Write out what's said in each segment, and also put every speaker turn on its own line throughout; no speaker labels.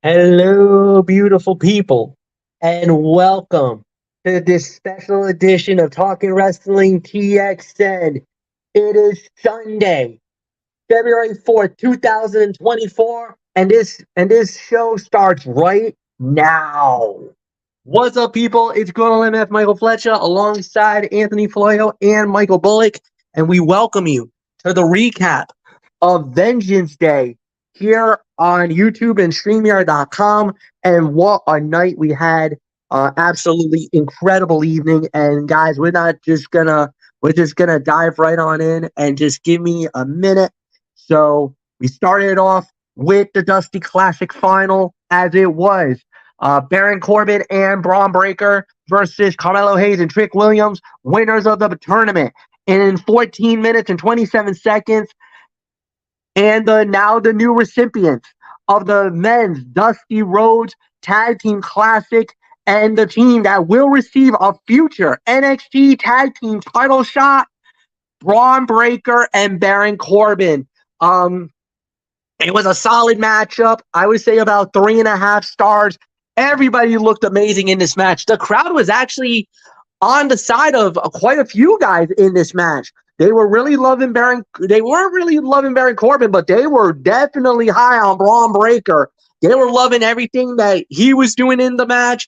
Hello, beautiful people, and welcome to this special edition of Talking Wrestling TXN. It is Sunday, February 4th, 2024, and this show starts right now. What's up, people? It's Grown MF Michael Flecha alongside Anthony Florio and Michael Bullock, and we welcome you to the recap of Vengeance Day here on YouTube and StreamYard.com. And what a night we had! Absolutely incredible evening. And guys, we're just gonna dive right on in and just give me a minute. So we started off with the Dusty Classic final as it was. Baron Corbin and Braun Breaker versus Carmelo Hayes and Trick Williams, winners of the tournament. And in 14 minutes and 27 seconds, and now the new recipients of the men's Dusty Rhodes Tag Team Classic and the team that will receive a future NXT Tag Team title shot, Braun Breaker and Baron Corbin. It was a solid matchup. I would say about 3.5 stars. Everybody looked amazing in this match. The crowd was actually on the side of quite a few guys in this match. They were really loving Baron. They weren't really loving Baron Corbin, but they were definitely high on Braun Breaker. They were loving everything that he was doing in the match,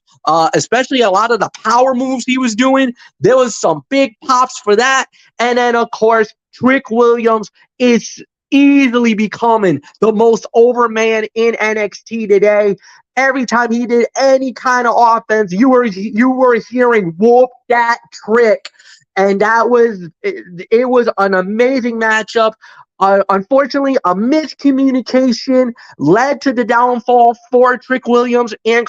especially a lot of the power moves he was doing. There was some big pops for that. And then, of course, Trick Williams is easily becoming the most over man in NXT today. Every time he did any kind of offense, you were hearing "whoop that Trick," and it was an amazing matchup. Unfortunately, a miscommunication led to the downfall for Trick Williams and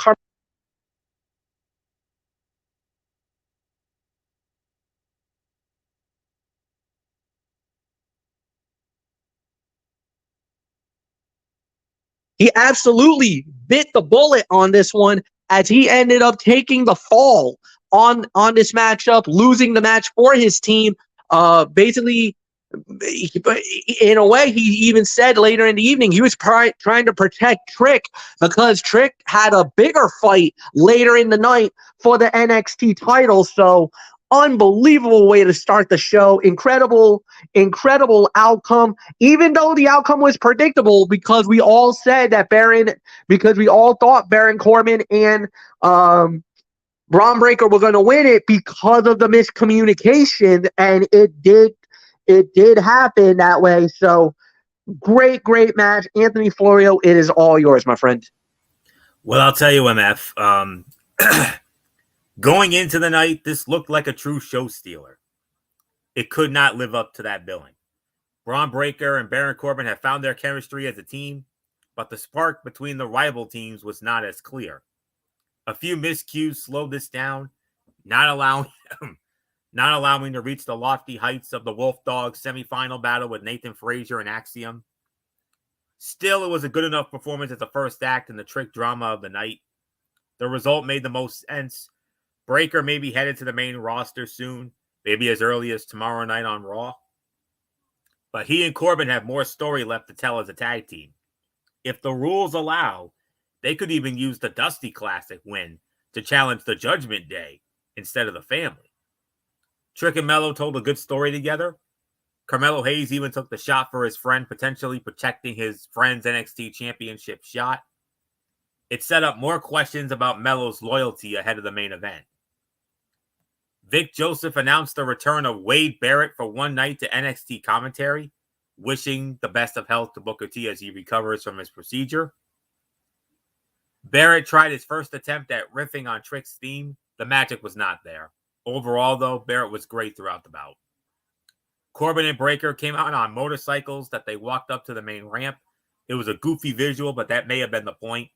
he absolutely bit the bullet on this one as he ended up taking the fall on this matchup, losing the match for his team. Basically, in a way, he even said later in the evening he was trying to protect Trick because Trick had a bigger fight later in the night for the NXT title. So unbelievable way to start the show. Incredible outcome, even though the outcome was predictable because we all said that because we all thought Baron Corbin and Braun Breaker were going to win it because of the miscommunication, and it did happen that way. So great match. Anthony Florio, it is all yours, my friend.
Well, I'll tell you, MF. Going into the night, this looked like a true show stealer. It could not live up to that billing. Braun Breaker and Baron Corbin have found their chemistry as a team, but the spark between the rival teams was not as clear. A few miscues slowed this down, not allowing to reach the lofty heights of the Wolf Dog semifinal battle with Nathan Frazier and Axiom. Still, it was a good enough performance as the first act in the Trick drama of the night. The result made the most sense. Breaker may be headed to the main roster soon, maybe as early as tomorrow night on Raw. But he and Corbin have more story left to tell as a tag team. If the rules allow, they could even use the Dusty Classic win to challenge the Judgment Day instead of the family. Trick and Mello told a good story together. Carmelo Hayes even took the shot for his friend, potentially protecting his friend's NXT championship shot. It set up more questions about Mello's loyalty ahead of the main event. Vic Joseph announced the return of Wade Barrett for one night to NXT commentary, wishing the best of health to Booker T as he recovers from his procedure. Barrett tried his first attempt at riffing on Trick's theme. The magic was not there. Overall, though, Barrett was great throughout the bout. Corbin and Breaker came out on motorcycles that they walked up to the main ramp. It was a goofy visual, but that may have been the point.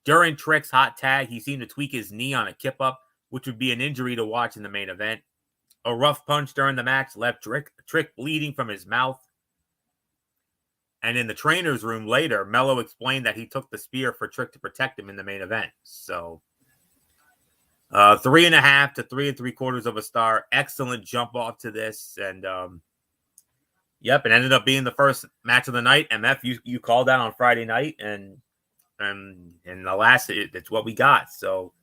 During Trick's hot tag, he seemed to tweak his knee on a kip-up, which would be an injury to watch in the main event. A rough punch during the match left Trick bleeding from his mouth. And in the trainer's room later, Mello explained that he took the spear for Trick to protect him in the main event. So, 3.5 to 3 3/4 of a star. Excellent jump off to this. And, it ended up being the first match of the night. MF, you called that on Friday night. And and it's what we got. So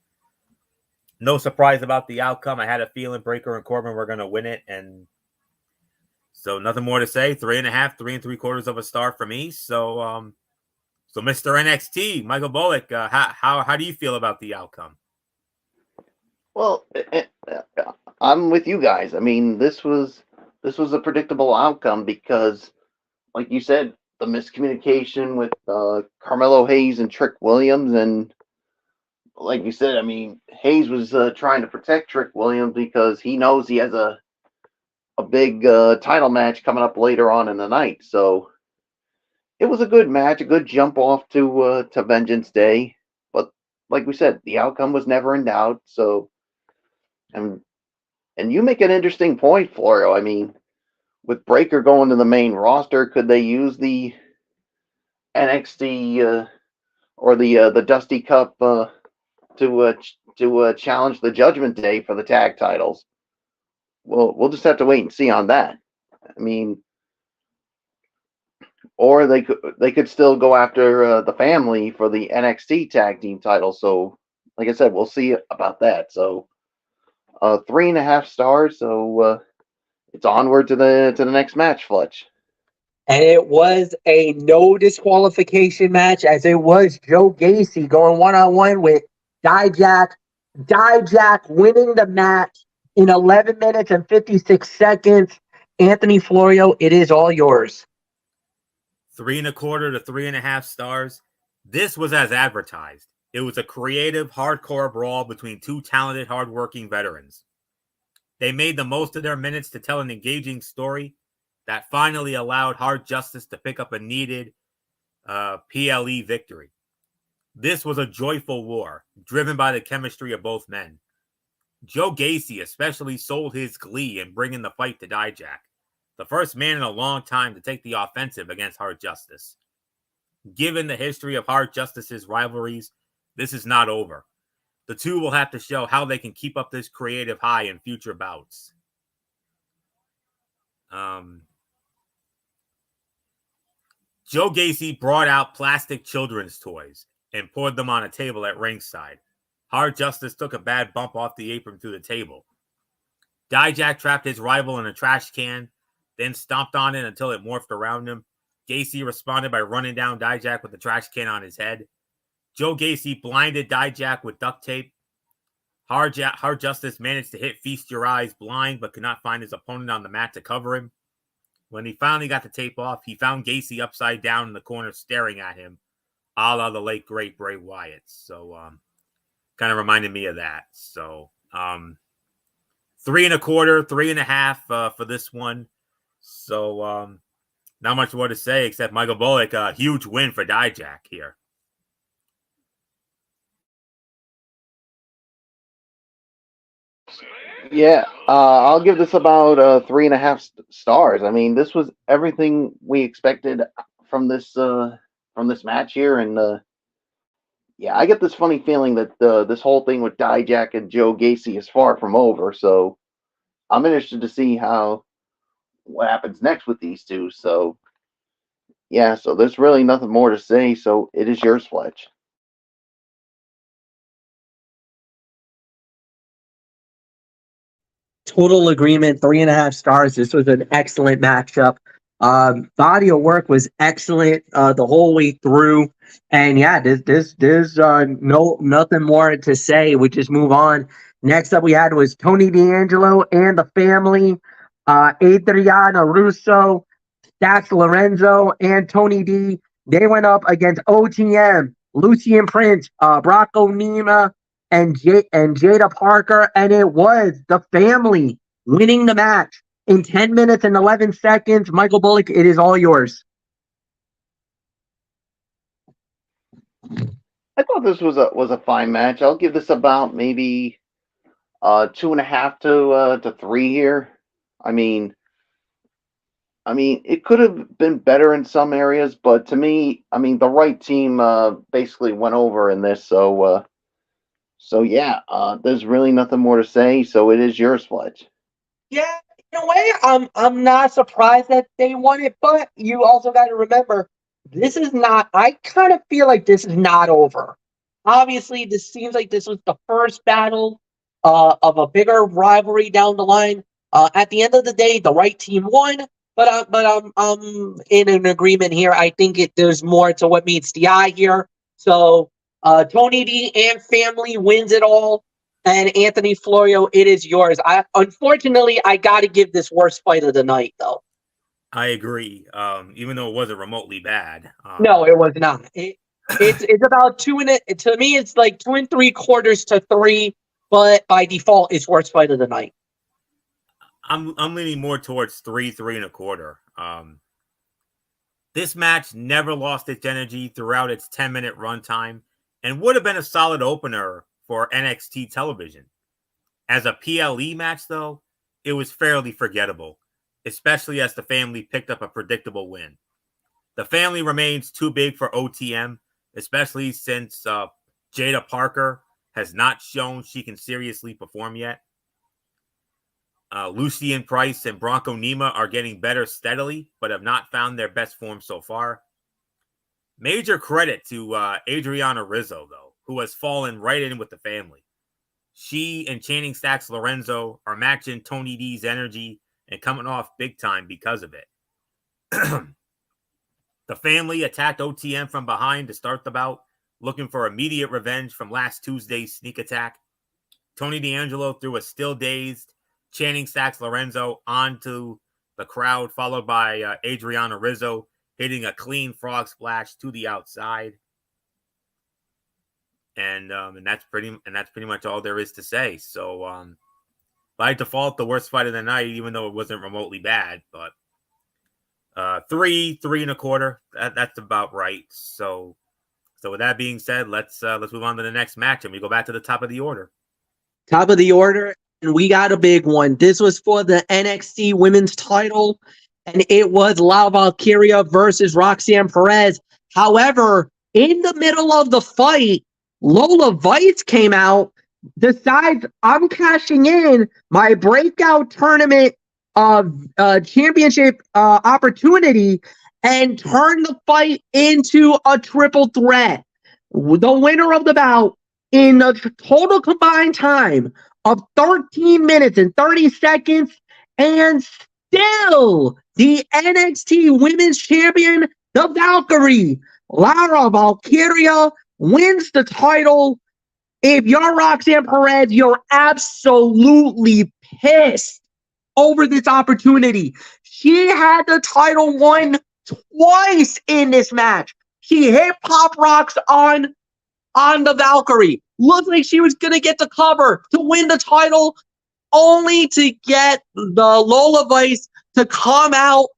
no surprise about the outcome. I had a feeling Breakker and Corbin were going to win it, and so nothing more to say. 3.5, 3 3/4 of a star for me. So so Mr. NXT, Michael Bullock, how do you feel about the outcome?
Well, I'm with you guys. I mean, this was a predictable outcome because, like you said, the miscommunication with Carmelo Hayes and Trick Williams, and like you said, I mean, Hayes was trying to protect Trick Williams because he knows he has a big title match coming up later on in the night. So it was a good match, a good jump off to Vengeance Day. But like we said, the outcome was never in doubt. So, and you make an interesting point, Florio. I mean, with Breakker going to the main roster, could they use the NXT or the Dusty Cup to challenge the Judgment Day for the tag titles? Well, we'll just have to wait and see on that. I mean, or they could still go after the family for the NXT tag team title. So, like I said, we'll see about that. So, 3.5 stars. So it's onward to the next match, Fletch.
And it was a no disqualification match, as it was Joe Gacy going one-on-one with Dijak. Dijak winning the match in 11 minutes and 56 seconds. Anthony Florio, it is all yours.
3.25 to 3.5 stars. This was as advertised. It was a creative, hardcore brawl between two talented, hardworking veterans. They made the most of their minutes to tell an engaging story that finally allowed Hard Justice to pick up a needed PLE victory. This was a joyful war, driven by the chemistry of both men. Joe Gacy especially sold his glee in bringing the fight to Dijak, the first man in a long time to take the offensive against Hard Justice. Given the history of Hard Justice's rivalries, this is not over. The two will have to show how they can keep up this creative high in future bouts. Joe Gacy brought out plastic children's toys and poured them on a table at ringside. Hard Justice took a bad bump off the apron through the table. Dijak trapped his rival in a trash can, then stomped on it until it morphed around him. Gacy responded by running down Dijak with the trash can on his head. Joe Gacy blinded Dijak with duct tape. Hard Justice managed to hit Feast Your Eyes blind, but could not find his opponent on the mat to cover him. When he finally got the tape off, he found Gacy upside down in the corner staring at him, a la the late, great Bray Wyatt. So, kind of reminded me of that. So, 3.25, 3.5 for this one. So, not much more to say except Michael Bullock, a huge win for Dijak here.
Yeah, I'll give this about 3.5 stars. I mean, this was everything we expected from this match here, and yeah, I get this funny feeling that this whole thing with Dijak and Joe Gacy is far from over. So I'm interested to see what happens next with these two. So yeah, so there's really nothing more to say. So it is yours, Fletch.
Total agreement, 3.5 stars. This was an excellent matchup. Body of work was excellent the whole way through, and yeah, there's nothing more to say. We just move on. Next up, we had was Tony D'Angelo and the family, Adriana Russo, Dax Lorenzo, and Tony D. They went up against OTM, Lucian Prince, Brock O'Neill, and Jada Parker, and it was the family winning the match in 10 minutes and 11 seconds. Michael Bullock, it is all yours.
I thought this was a fine match. I'll give this about maybe 2.5 to 3 here. I mean, it could have been better in some areas, but to me, I mean, the right team basically went over in this. So yeah, there's really nothing more to say. So it is yours, Fletch.
Yeah, in a way, I'm not surprised that they won it, but you also got to remember this is not, I kind of feel like this is not over. Obviously, this seems like this was the first battle of a bigger rivalry down the line. At the end of the day, the right team won, but I'm in an agreement here. I think there's more to what meets the eye here. So Tony D and family wins it all, and Anthony Florio, it is yours. Unfortunately I got to give this worst fight of the night though.
I agree. Even though it wasn't remotely bad.
No, it was not. It's about two and to me it's like 2 3/4 to 3, but by default it's worst fight of the night.
I'm leaning more towards 3 3.25. This match never lost its energy throughout its 10-minute runtime and would have been a solid opener for NXT television. As a PLE match, though, it was fairly forgettable, especially as the family picked up a predictable win. The family remains too big for OTM, especially since Jada Parker has not shown she can seriously perform yet. Lucien Price and Bronco Nima are getting better steadily, but have not found their best form so far. Major credit to Adriana Rizzo, though, who has fallen right in with the family. She and Channing Stacks Lorenzo are matching Tony D's energy and coming off big time because of it. The family attacked OTM from behind to start the bout, looking for immediate revenge from last Tuesday's sneak attack. Tony D'Angelo threw a still dazed Channing Stacks Lorenzo onto the crowd, followed by Adriana Rizzo hitting a clean frog splash to the outside. And that's pretty much all there is to say. So by default, the worst fight of the night, even though it wasn't remotely bad, but 3 3.25. That's about right. So with that being said, let's move on to the next match, and we go back to the top of the order.
Top of the order, and we got a big one. This was for the NXT Women's title, and it was La Valkyria versus Roxanne Perez. However, in the middle of the fight, Lola Vice came out, decides I'm cashing in my breakout tournament championship opportunity, and turn the fight into a triple threat. The winner of the bout in a total combined time of 13 minutes and 30 seconds, and still the NXT Women's Champion, the Valkyrie, Lara Valkyria, wins the title. If you're Roxanne Perez, you're absolutely pissed over this opportunity. She had the title won twice in this match. She hit Pop Rocks on the Valkyrie. Looked like she was going to get the cover to win the title, only to get the Lola Vice to come out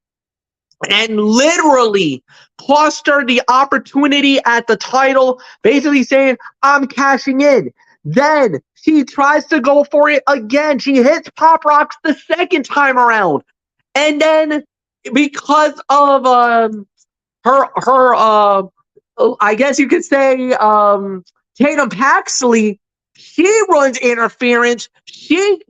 and literally cost her the opportunity at the title, basically saying, I'm cashing in. Then she tries to go for it again. She hits Pop Rocks the second time around. And then because of her I guess you could say Tatum Paxley, she runs interference. She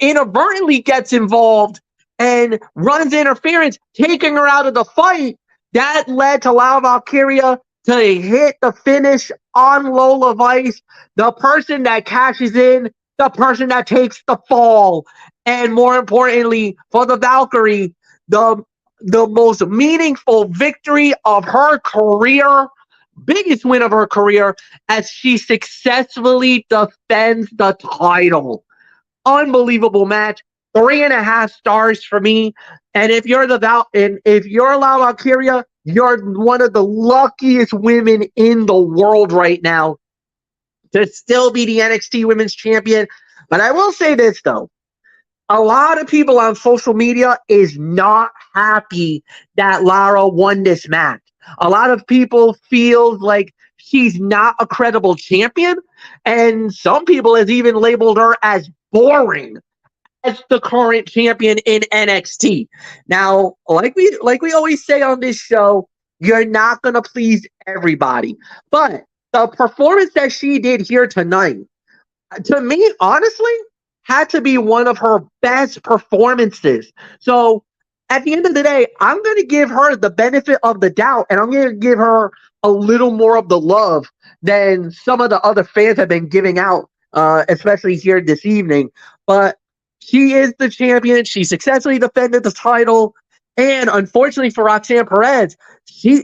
inadvertently gets involved and runs interference, taking her out of the fight. That led to La Valkyria to hit the finish on Lola Vice, the person that cashes in, the person that takes the fall. And more importantly, for the Valkyrie, the most meaningful victory of her career, biggest win of her career, as she successfully defends the title. Unbelievable match. 3.5 stars for me. And if you're if you're La Valkyria, you're one of the luckiest women in the world right now to still be the NXT Women's Champion. But I will say this, though. A lot of people on social media is not happy that Lara won this match. A lot of people feel like she's not a credible champion, and some people has even labeled her as boring as the current champion in NXT. Now, like we always say on this show, you're not going to please everybody. But the performance that she did here tonight, to me, honestly, had to be one of her best performances. So at the end of the day, I'm going to give her the benefit of the doubt, and I'm going to give her a little more of the love than some of the other fans have been giving out, especially here this evening. But she is the champion. She successfully defended the title. And unfortunately for Roxanne Perez, you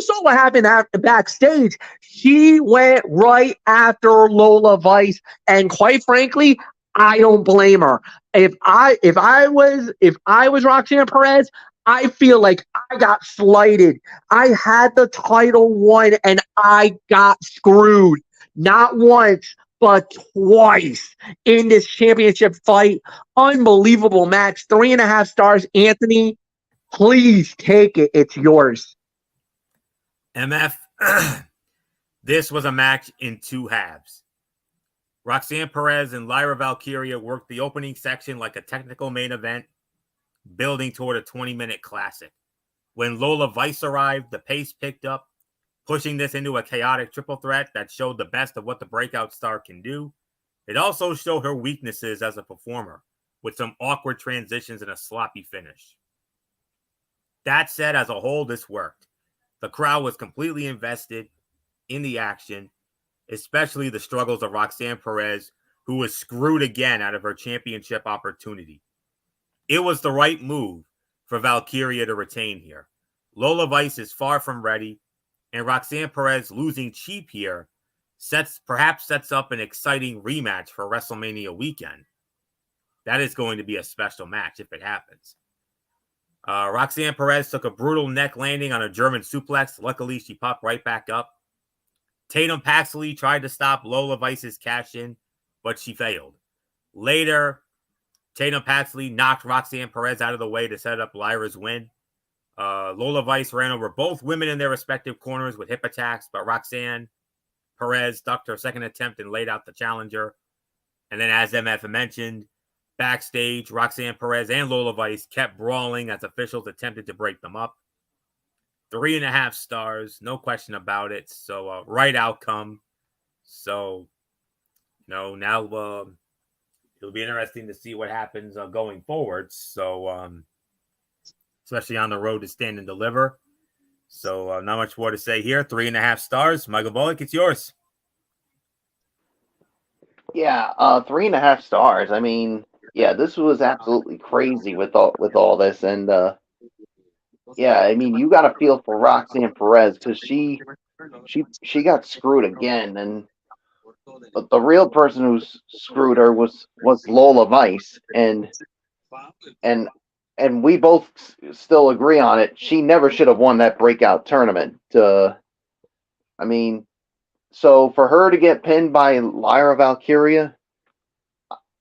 saw what happened backstage. She went right after Lola Vice, and quite frankly, I don't blame her. If I was Roxanne Perez, I feel like I got slighted. I had the title won and I got screwed. Not once, but twice in this championship fight. Unbelievable match. 3.5 stars. Anthony, please take it. It's yours.
MF, this was a match in 2 halves. Roxanne Perez and Lyra Valkyria worked the opening section like a technical main event, building toward a 20-minute classic. When Lola Vice arrived, the pace picked up, pushing this into a chaotic triple threat that showed the best of what the breakout star can do. It also showed her weaknesses as a performer, with some awkward transitions and a sloppy finish. That said, as a whole, this worked. The crowd was completely invested in the action, especially the struggles of Roxanne Perez, who was screwed again out of her championship opportunity. It was the right move for Valkyria to retain here. Lola Vice is far from ready, and Roxanne Perez losing cheap here perhaps sets up an exciting rematch for WrestleMania weekend. That is going to be a special match if it happens. Roxanne Perez took a brutal neck landing on a German suplex. Luckily, she popped right back up. Tatum Paxley tried to stop Lola Vice's cash-in, but she failed. Later, Tatum Paxley knocked Roxanne Perez out of the way to set up Lyra's win. Lola Vice ran over both women in their respective corners with hip attacks, but Roxanne Perez ducked her second attempt and laid out the challenger. And then, as MF mentioned, backstage, Roxanne Perez and Lola Vice kept brawling as officials attempted to break them up. 3.5 stars, no question about it. So, right outcome. So, now it'll be interesting to see what happens going forward. So, especially on the road to Stand and Deliver. So, not much more to say here. 3.5 stars. Michael Bullock, it's yours.
Yeah, 3.5 stars. I mean, yeah, this was absolutely crazy with all this, and yeah, I mean, you got to feel for Roxanne Perez because she got screwed again, and but the real person who screwed her was Lola Vice, and we both still agree on it. She never should have won that breakout tournament. I mean, so for her to get pinned by Lyra Valkyria,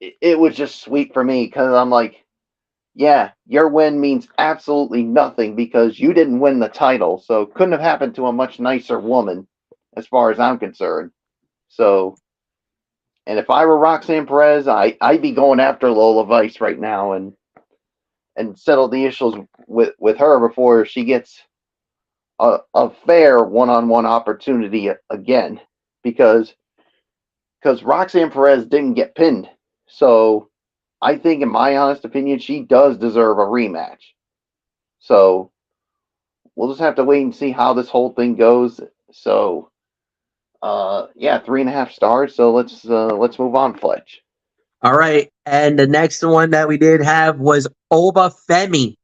it was just sweet for me because I'm like, yeah, your win means absolutely nothing because you didn't win the title. So it couldn't have happened to a much nicer woman as far as I'm concerned. So, and if I were Roxanne Perez, I'd be going after Lola Vice right now and settle the issues with her before she gets a fair one-on-one opportunity again because Roxanne Perez didn't get pinned. So I think, in my honest opinion, she does deserve a rematch. So we'll just have to wait and see how this whole thing goes. So, yeah, 3.5 stars. So let's move on, Fletch.
All right. And the next one that we did have was Oba Femi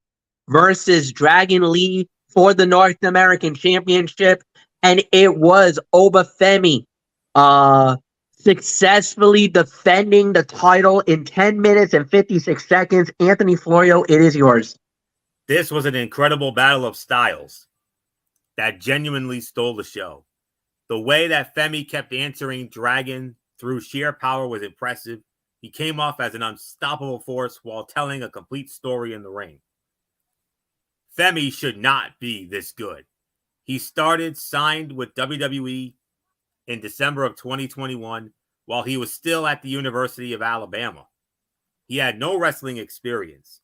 versus Dragon Lee for the North American Championship. And it was Oba Femi successfully defending the title in 10 minutes and 56 seconds. Anthony Florio, it is yours.
This was an incredible battle of styles that genuinely stole the show. The way that Femi kept answering Dragon through sheer power was impressive. He came off as an unstoppable force while telling a complete story in the ring. Femi should not be this good. He signed with WWE in December of 2021 while he was still at the University of Alabama. He had no wrestling experience.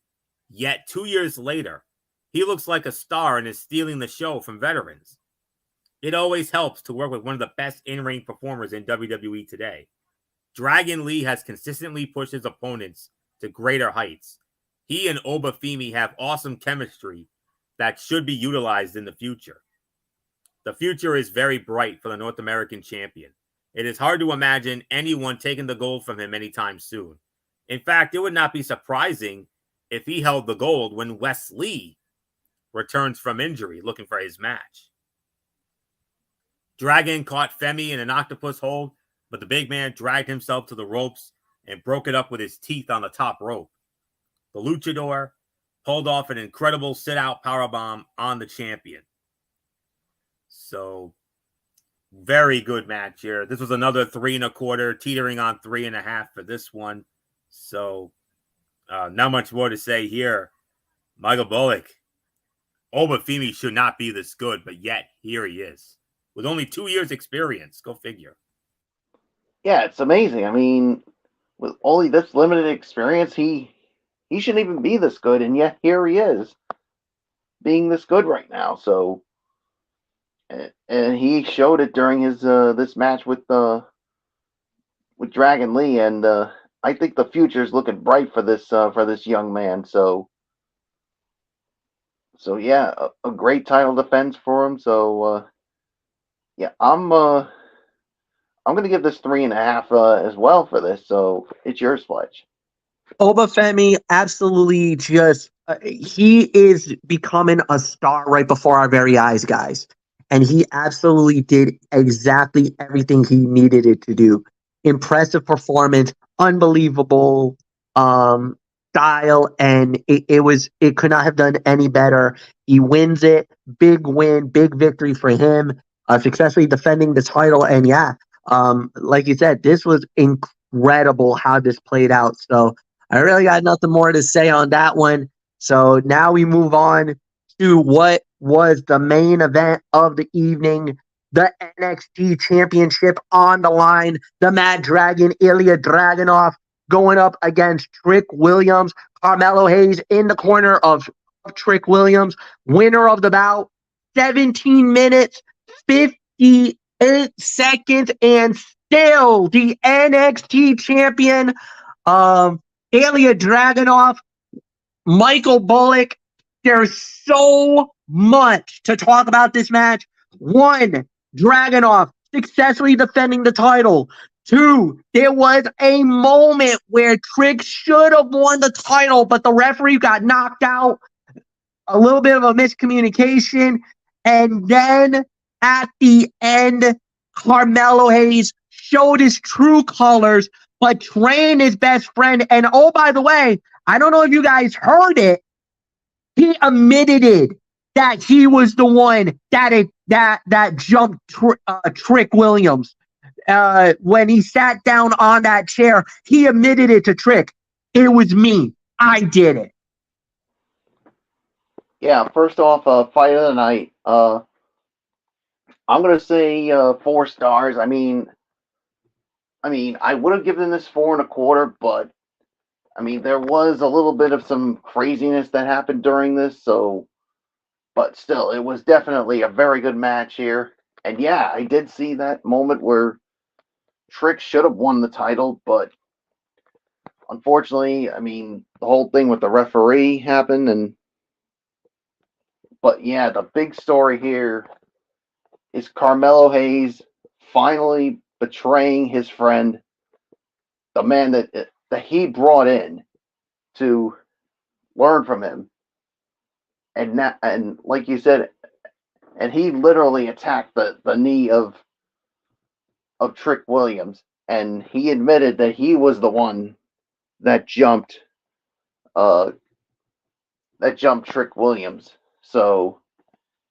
Yet 2 years later, he looks like a star and is stealing the show from veterans. It always helps to work with one of the best in-ring performers in WWE today. Dragon Lee has consistently pushed his opponents to greater heights. He and Obafemi have awesome chemistry that should be utilized in the future. The future is very bright for the North American champion. It is hard to imagine anyone taking the gold from him anytime soon. In fact, it would not be surprising if he held the gold when Wes Lee returns from injury looking for his match. Dragon caught Femi in an octopus hold, but the big man dragged himself to the ropes and broke it up with his teeth on the top rope. The luchador pulled off an incredible sit-out powerbomb on the champion. So, very good match here. This was another 3 1/4, teetering on 3 1/2 for this one. So, not much more to say here. Michael Bullock, Obafemi should not be this good, but yet here he is. With only 2 years experience. Go figure.
Yeah, it's amazing. I mean, with only this limited experience, he shouldn't even be this good, and yet here he is, being this good right now. So, and he showed it during his this match with Dragon Lee, and I think the future is looking bright for this young man. So yeah, a great title defense for him. So yeah, I'm going to give this 3.5 as well for this. So it's yours, Fletch.
Obafemi absolutely just he is becoming a star right before our very eyes, guys. And he absolutely did exactly everything he needed it to do. Impressive performance, unbelievable style, and it could not have done any better. He wins it, big win, big victory for him, successfully defending the title. And yeah, like you said, this was incredible how this played out. So I really got nothing more to say on that one. So now we move on to what was the main event of the evening, the NXT Championship on the line. The Mad Dragon, Ilya Dragunov, going up against Trick Williams. Carmelo Hayes in the corner of Trick Williams. Winner of the bout, 17 minutes, 58 seconds, and still the NXT champion. Ilya Dragunov, Michael Bullock. There's so much to talk about this match. 1, Dragunov successfully defending the title. 2, there was a moment where Trick should have won the title, but the referee got knocked out. A little bit of a miscommunication. And then at the end, Carmelo Hayes showed his true colors, betraying his best friend. And oh, by the way, I don't know if you guys heard it. He admitted that he was the one that jumped Trick Williams. When he sat down on that chair, he admitted it to Trick. It was me. I did it.
Yeah, first off, fight of the night. I'm gonna say 4 stars. I mean, I would have given this 4 1/4, but I mean, there was a little bit of some craziness that happened during this, so, but still, it was definitely a very good match here. And yeah, I did see that moment where Trick should have won the title, but unfortunately, I mean, the whole thing with the referee happened, but yeah, the big story here is Carmelo Hayes finally betraying his friend, the man that he brought in to learn from him, and like you said, and he literally attacked the knee of Trick Williams, and he admitted that he was the one that jumped Trick Williams. So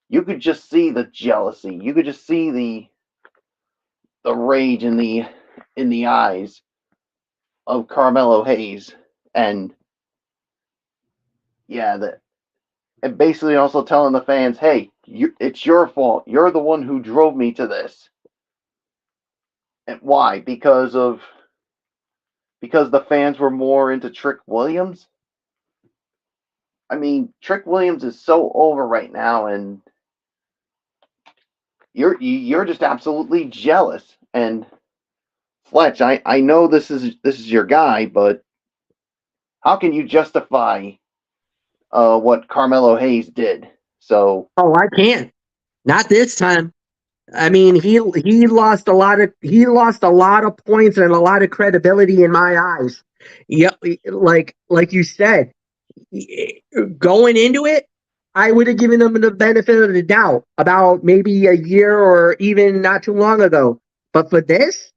you could just see the jealousy. You could just see the rage in the eyes of Carmelo Hayes, and yeah, and basically also telling the fans, "Hey, it's your fault. You're the one who drove me to this." And why? Because the fans were more into Trick Williams. I mean, Trick Williams is so over right now, and you're just absolutely jealous. And Fletch, I know this is your guy, but how can you justify what Carmelo Hayes did. So
Oh, I can't. Not this time. I mean, he lost a lot of points and a lot of credibility in my eyes. Yep, like you said, going into it, I would have given him the benefit of the doubt about maybe a year or even not too long ago. But for this,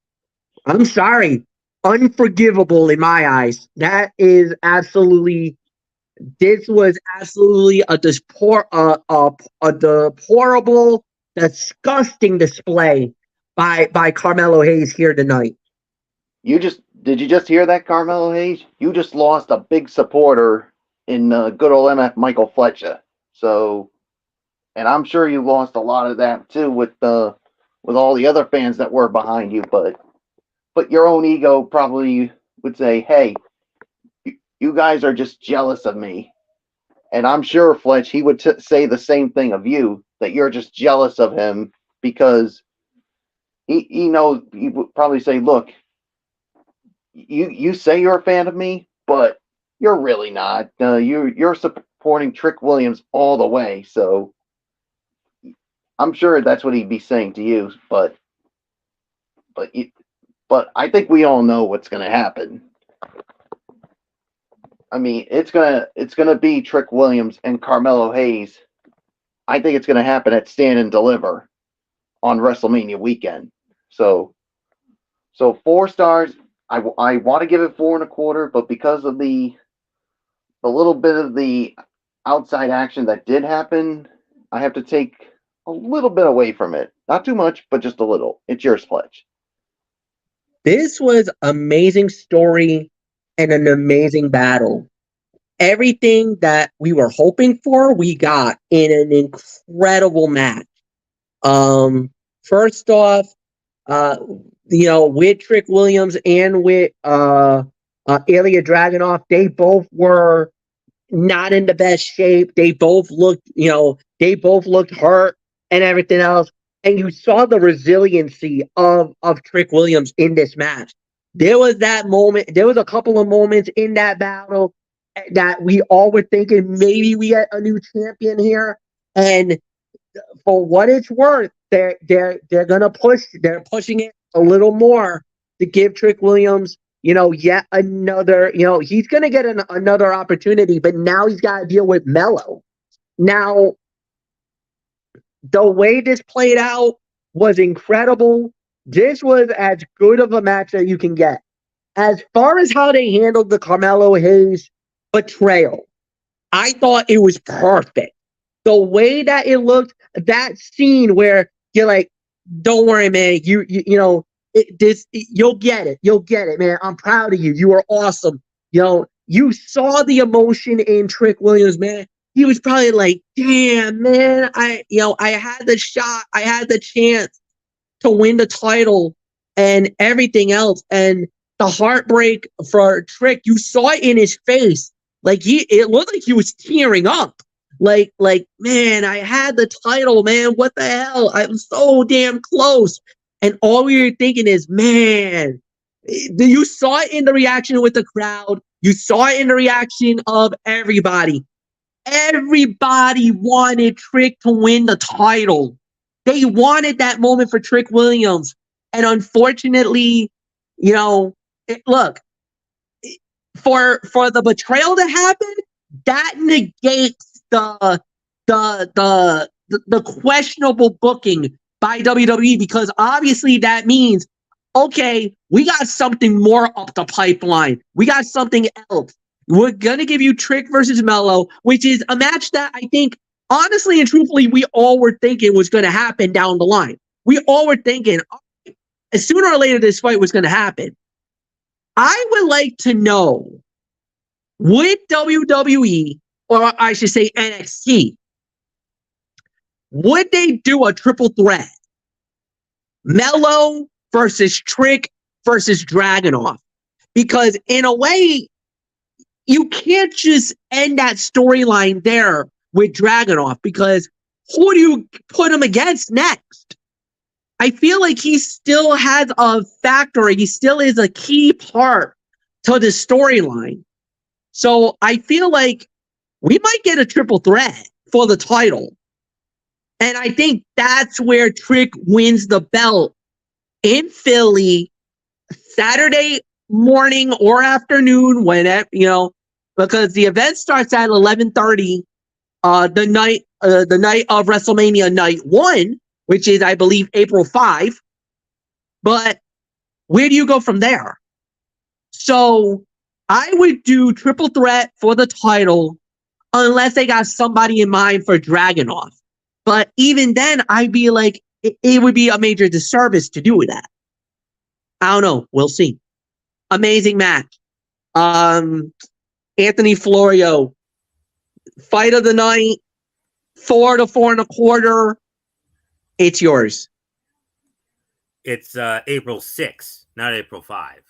I'm sorry, unforgivable in my eyes. This was absolutely a deplorable, disgusting display by Carmelo Hayes here tonight.
did you just hear that, Carmelo Hayes? You just lost a big supporter in good old MF Michael Flecha. So, and I'm sure you lost a lot of that too with all the other fans that were behind you. But your own ego probably would say, "Hey, you guys are just jealous of me." And I'm sure, Fletch, he would say the same thing of you, that you're just jealous of him because he knows, he would probably say, look, you say you're a fan of me, but you're really not. You're supporting Trick Williams all the way. So I'm sure that's what he'd be saying to you. But I think we all know what's going to happen. I mean, it's gonna be Trick Williams and Carmelo Hayes. I think it's gonna happen at Stand and Deliver on WrestleMania weekend. So 4 stars. I want to give it 4.25, but because of the little bit of the outside action that did happen, I have to take a little bit away from it. Not too much, but just a little. It's yours, Fletch.
This was amazing story and an amazing battle. Everything that we were hoping for, we got in an incredible match. First off, with Trick Williams and with Ilya Dragunov, they both were not in the best shape. They both looked hurt and everything else. And you saw the resiliency of Trick Williams in this match. There was that moment. There was a couple of moments in that battle that we all were thinking maybe we had a new champion here. And for what it's worth, they're pushing it a little more to give Trick Williams, yet another, he's gonna get another opportunity, but now he's got to deal with Mello. Now, the way this played out was incredible. This was as good of a match that you can get. As far as how they handled the Carmelo Hayes betrayal, I thought it was perfect. The way that it looked, that scene where you're like, "Don't worry, man. You'll get it. You'll get it, man. I'm proud of you. You are awesome." You saw the emotion in Trick Williams, man. He was probably like, "Damn, man. I had the shot. I had the chance to win the title and everything else." And the heartbreak for Trick, you saw it in his face. It looked like he was tearing up. Like, man, I had the title, man. What the hell? I'm so damn close. And all we were thinking is, man, you saw it in the reaction with the crowd. You saw it in the reaction of everybody. Everybody wanted Trick to win the title. They wanted that moment for Trick Williams. And unfortunately, look, for the betrayal to happen, that negates the questionable booking by WWE, because obviously that means, okay, we got something more up the pipeline. We got something else. We're going to give you Trick versus Mello, which is a match that I think, honestly and truthfully, we all were thinking was going to happen down the line. We all were thinking, sooner or later, this fight was going to happen. I would like to know, would WWE, or I should say NXT, would they do a triple threat? Mello versus Trick versus Dragunov. Because in a way, you can't just end that storyline there with Dragunov, because who do you put him against next? I feel like he still has a factor. He still is a key part to the storyline. So I feel like we might get a triple threat for the title. And I think that's where Trick wins the belt in Philly Saturday morning or afternoon, whenever, because the event starts at 11:30 the night of WrestleMania night 1, which is, I believe, April 5. But where do you go from there? So I would do triple threat for the title unless they got somebody in mind for Dragunov. But even then, I'd be like, it would be a major disservice to do that. I don't know. We'll see. Amazing match. Anthony Florio, fight of the night, 4 to 4 1/4. It's yours.
It's April 6th, not April 5.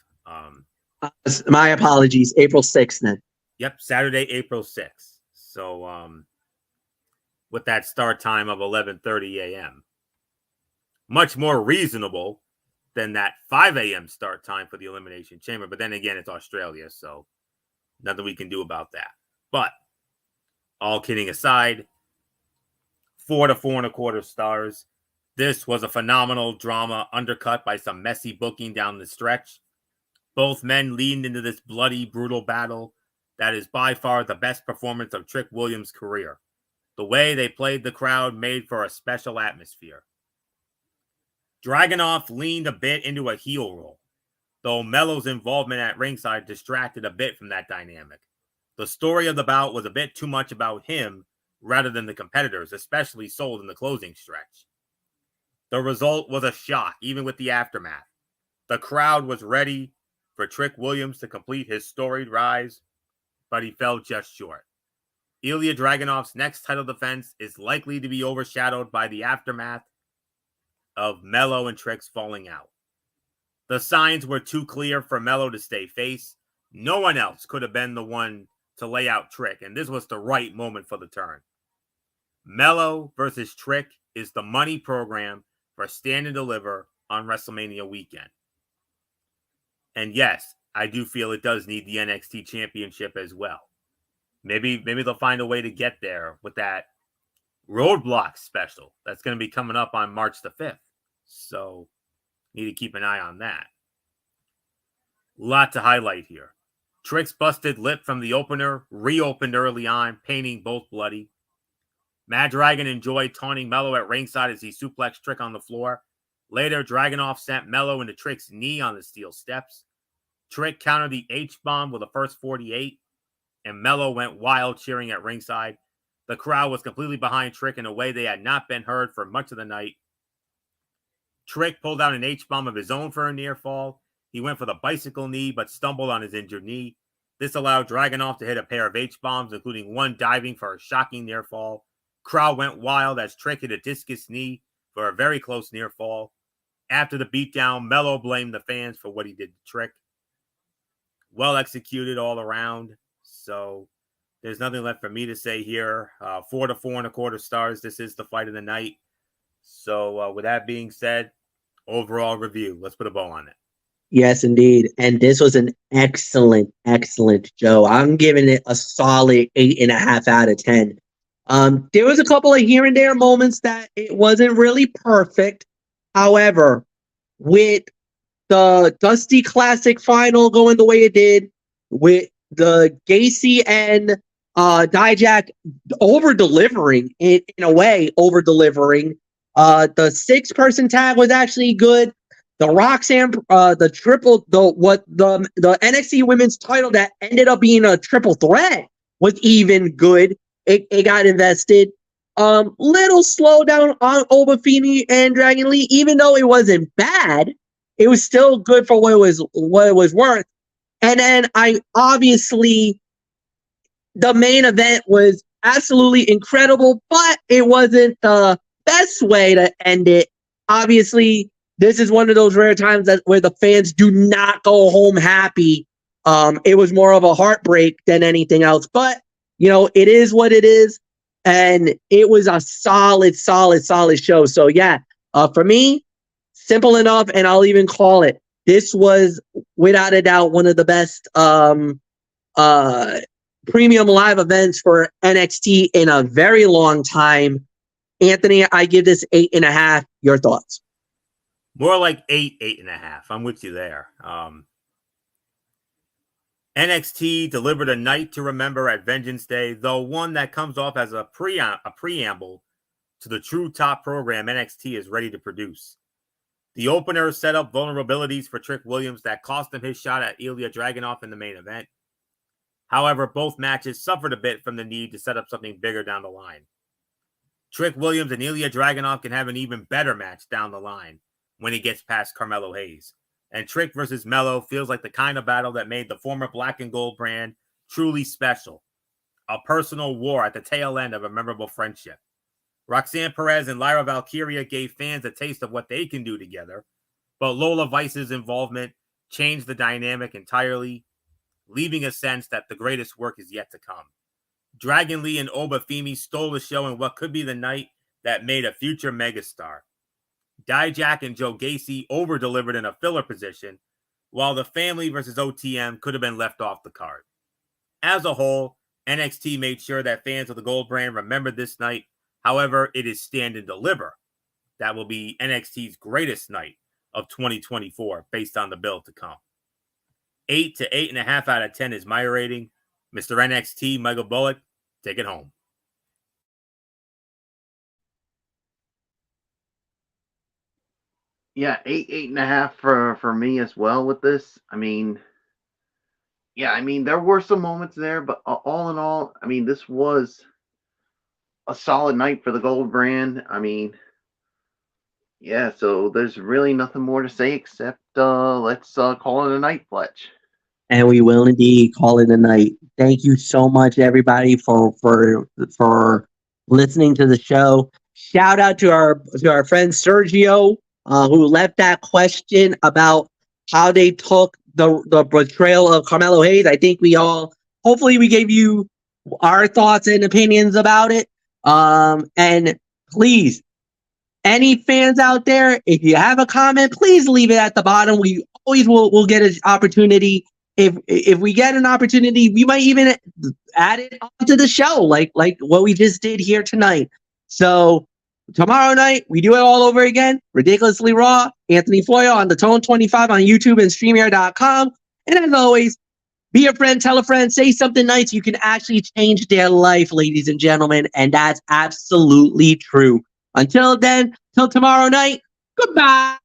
My apologies. April 6th then.
Yep, Saturday, April 6th. So with that start time of 11:30 a.m. Much more reasonable than that 5 a.m. start time for the Elimination Chamber. But then again, it's Australia, so nothing we can do about that. But all kidding aside, 4 to 4 1/4 stars. This was a phenomenal drama undercut by some messy booking down the stretch. Both men leaned into this bloody, brutal battle that is by far the best performance of Trick Williams' career. The way they played the crowd made for a special atmosphere. Dragunov leaned a bit into a heel role, though Melo's involvement at ringside distracted a bit from that dynamic. The story of the bout was a bit too much about him rather than the competitors, especially sold in the closing stretch. The result was a shock, even with the aftermath. The crowd was ready for Trick Williams to complete his storied rise, but he fell just short. Ilya Dragunov's next title defense is likely to be overshadowed by the aftermath of Melo and Trick's falling out. The signs were too clear for Melo to stay face. No one else could have been the one to lay out Trick, and this was the right moment for the turn. Melo versus Trick is the money program for Stand and Deliver on WrestleMania weekend. And yes, I do feel it does need the NXT Championship as well. Maybe they'll find a way to get there with that Roadblock special that's going to be coming up on March the 5th. So, need to keep an eye on that. Lot to highlight here. Trick's busted lip from the opener reopened early on, painting both bloody. Mad Dragon enjoyed taunting Melo at ringside as he suplexed Trick on the floor. Later, Dragunov sent Melo into Trick's knee on the steel steps. Trick countered the H-bomb with a first 48, and Melo went wild cheering at ringside. The crowd was completely behind Trick in a way they had not been heard for much of the night. Trick pulled out an H-bomb of his own for a near fall. He went for the bicycle knee, but stumbled on his injured knee. This allowed Dragunov to hit a pair of H-bombs, including one diving for a shocking near fall. Crowd went wild as Trick hit a discus knee for a very close near fall. After the beatdown, Melo blamed the fans for what he did to Trick. Well executed all around. So there's nothing left for me to say here. 4 to 4 1/4 stars. This is the fight of the night. So with that being said, overall review. Let's put a bow on it.
Yes, indeed. And this was an excellent show. I'm giving it a solid 8.5 out of 10. There was a couple of here and there moments that it wasn't really perfect. However, with the Dusty Classic final going the way it did, with the Gacy and Dijak over-delivering, in a way, over-delivering, the 6-person tag was actually good. The Roxanne, the NXT Women's title that ended up being a triple threat was even good. It got invested. Little slow down on Obafemi and Dragon Lee, even though it wasn't bad, it was still good for what it was worth. And then the main event was absolutely incredible, but it wasn't the best way to end it. Obviously, this is one of those rare times where the fans do not go home happy. It was more of a heartbreak than anything else, but it is what it is. And it was a solid show. So yeah, for me, simple enough. And I'll even call it, this was without a doubt one of the best premium live events for NXT in a very long time. Anthony, I give this 8.5. Your thoughts?
More like 8.5. I'm with you there. NXT delivered a night to remember at Vengeance Day, though one that comes off as a preamble to the true top program NXT is ready to produce. The opener set up vulnerabilities for Trick Williams that cost him his shot at Ilya Dragunov in the main event. However, both matches suffered a bit from the need to set up something bigger down the line. Trick Williams and Ilya Dragunov can have an even better match down the line when he gets past Carmelo Hayes. And Trick versus Mello feels like the kind of battle that made the former Black and Gold brand truly special. A personal war at the tail end of a memorable friendship. Roxanne Perez and Lyra Valkyria gave fans a taste of what they can do together, but Lola Vice's involvement changed the dynamic entirely, leaving a sense that the greatest work is yet to come. Dragon Lee and Oba Femi stole the show in what could be the night that made a future megastar. Dijak and Joe Gacy over-delivered in a filler position, while the family versus OTM could have been left off the card. As a whole, NXT made sure that fans of the Gold brand remembered this night. However, it is Stand and Deliver that will be NXT's greatest night of 2024 based on the bill to come. 8 to 8.5 out of 10 is my rating. Mr. NXT, Michael Bullock, take it home.
Yeah, 8.5 for me as well with this. I mean, there were some moments there, but all in all, this was a solid night for the Gold brand. So there's really nothing more to say except let's call it a night, Fletch.
And we will indeed call it a night. Thank you so much, everybody, for listening to the show. Shout out to our friend Sergio, who left that question about how they took the betrayal of Carmelo Hayes. I think hopefully we gave you our thoughts and opinions about it. And please, any fans out there, if you have a comment, please leave it at the bottom. We always will get an opportunity. If we get an opportunity, we might even add it onto the show, like what we just did here tonight. So tomorrow night, we do it all over again. Ridiculously Raw, Anthony Florio on the Tone 25 on YouTube and StreamYard.com. And as always, be a friend, tell a friend, say something nice. You can actually change their life, ladies and gentlemen. And that's absolutely true. Until then, till tomorrow night, goodbye.